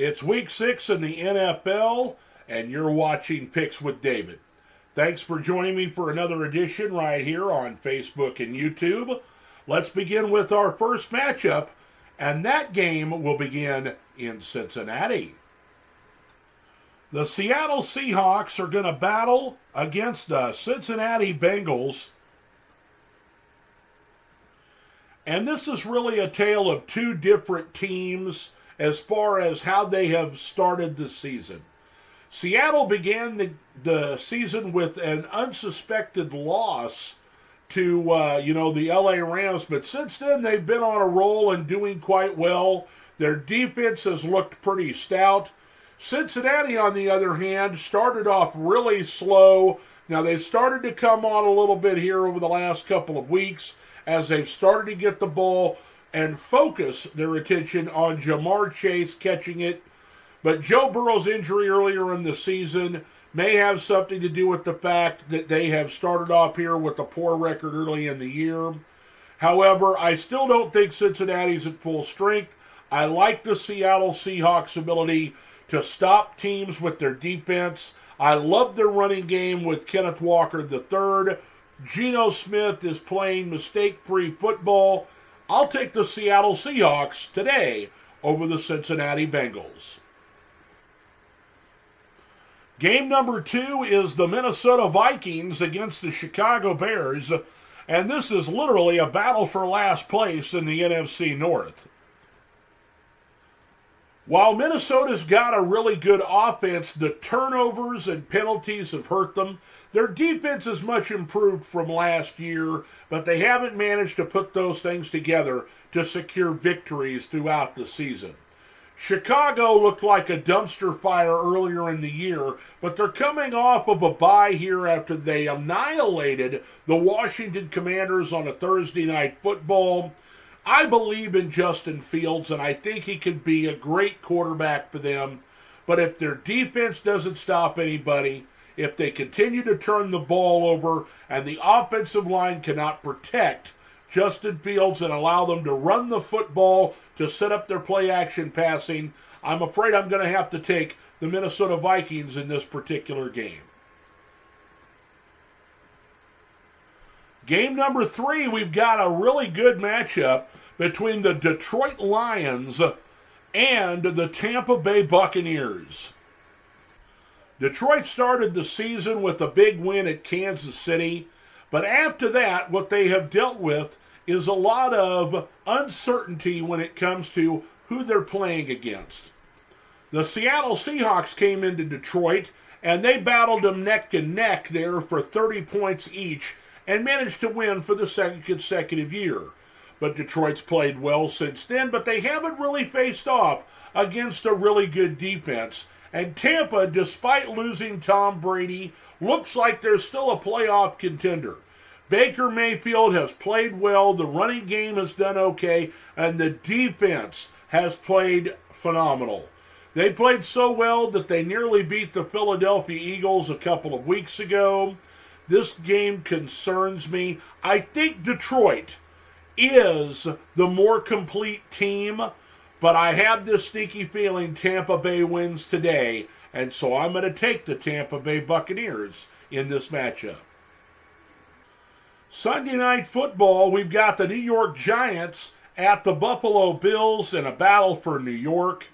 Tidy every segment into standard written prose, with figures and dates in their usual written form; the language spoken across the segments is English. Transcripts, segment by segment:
It's week 6 in the NFL, and you're watching Picks with David. Thanks for joining me for another edition right here on Facebook and YouTube. Let's begin with our first matchup, and that game will begin in Cincinnati. The Seattle Seahawks are going to battle against the Cincinnati Bengals. And this is really a tale of two different teams as far as how they have started the season. Seattle began the season with an unsuspected loss to the LA Rams, but since then they've been on a roll and doing quite well. Their defense has looked pretty stout. Cincinnati, on the other hand, started off really slow. Now they've started to come on a little bit here over the last couple of weeks as they've started to get the ball and focus their attention on Jamar Chase catching it. But Joe Burrow's injury earlier in the season may have something to do with the fact that they have started off here with a poor record early in the year. However, I still don't think Cincinnati's at full strength. I like the Seattle Seahawks' ability to stop teams with their defense. I love their running game with Kenneth Walker III. Geno Smith is playing mistake-free football. I'll take the Seattle Seahawks today over the Cincinnati Bengals. Game number 2 is the Minnesota Vikings against the Chicago Bears, and this is literally a battle for last place in the NFC North. While Minnesota's got a really good offense, the turnovers and penalties have hurt them. Their defense is much improved from last year, but they haven't managed to put those things together to secure victories throughout the season. Chicago looked like a dumpster fire earlier in the year, but they're coming off of a bye here after they annihilated the Washington Commanders on a Thursday night football. I believe in Justin Fields, and I think he could be a great quarterback for them. But if their defense doesn't stop anybody, if they continue to turn the ball over and the offensive line cannot protect Justin Fields and allow them to run the football to set up their play-action passing, I'm afraid I'm going to have to take the Minnesota Vikings in this particular game. Game number 3, we've got a really good matchup between the Detroit Lions and the Tampa Bay Buccaneers. Detroit started the season with a big win at Kansas City, but after that, what they have dealt with is a lot of uncertainty when it comes to who they're playing against. The Seattle Seahawks came into Detroit, and they battled them neck and neck there for 30 points each and managed to win for the second consecutive year. But Detroit's played well since then, but they haven't really faced off against a really good defense. And Tampa, despite losing Tom Brady, looks like they're still a playoff contender. Baker Mayfield has played well, the running game has done okay, and the defense has played phenomenal. They played so well that they nearly beat the Philadelphia Eagles a couple of weeks ago. This game concerns me. I think Detroit is the more complete team, but I have this sneaky feeling Tampa Bay wins today, and so I'm going to take the Tampa Bay Buccaneers in this matchup. Sunday Night Football, we've got the New York Giants at the Buffalo Bills in a battle for New York.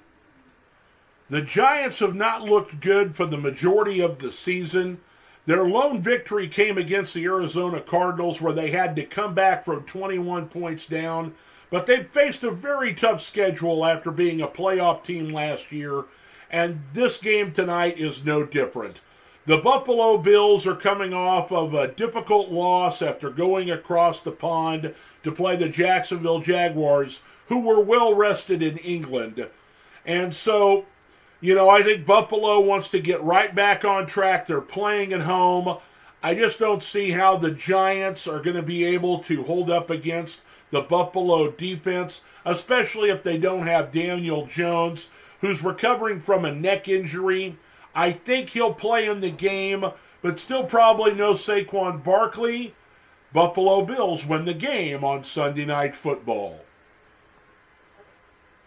The Giants have not looked good for the majority of the season. Their lone victory came against the Arizona Cardinals, where they had to come back from 21 points down. But they've faced a very tough schedule after being a playoff team last year, and this game tonight is no different. The Buffalo Bills are coming off of a difficult loss after going across the pond to play the Jacksonville Jaguars, who were well rested in England. And so, I think Buffalo wants to get right back on track. They're playing at home. I just don't see how the Giants are going to be able to hold up against the Buffalo defense, especially if they don't have Daniel Jones, who's recovering from a neck injury. I think he'll play in the game, but still probably no Saquon Barkley. Buffalo Bills win the game on Sunday Night Football.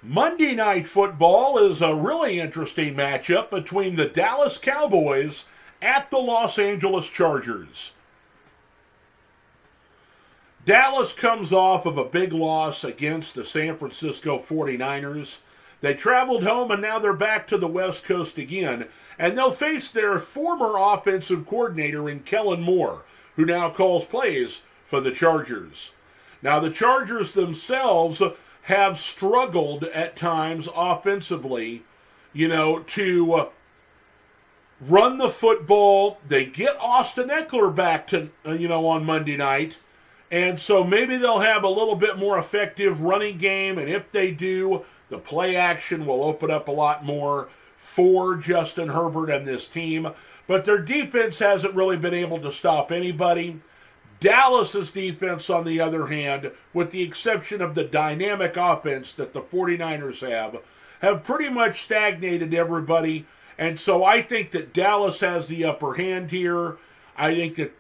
Monday Night Football is a really interesting matchup between the Dallas Cowboys at the Los Angeles Chargers. Dallas comes off of a big loss against the San Francisco 49ers. They traveled home and now they're back to the West Coast again, and they'll face their former offensive coordinator in Kellen Moore, who now calls plays for the Chargers. Now, the Chargers themselves have struggled at times offensively, to run the football. They get Austin Eckler back to, on Monday night. And so maybe they'll have a little bit more effective running game. And if they do, the play action will open up a lot more for Justin Herbert and this team. But their defense hasn't really been able to stop anybody. Dallas's defense, on the other hand, with the exception of the dynamic offense that the 49ers have pretty much stagnated everybody. And so I think that Dallas has the upper hand here. I think that,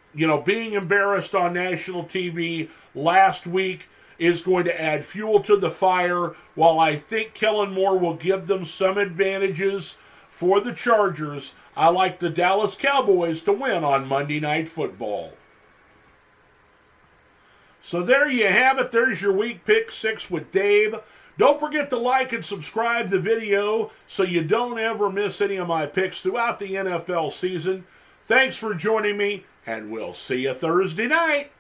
being embarrassed on national TV last week is going to add fuel to the fire. While I think Kellen Moore will give them some advantages for the Chargers, I like the Dallas Cowboys to win on Monday Night Football. So there you have it. There's your week pick 6 with Dave. Don't forget to like and subscribe the video so you don't ever miss any of my picks throughout the NFL season. Thanks for joining me, and we'll see you Thursday night.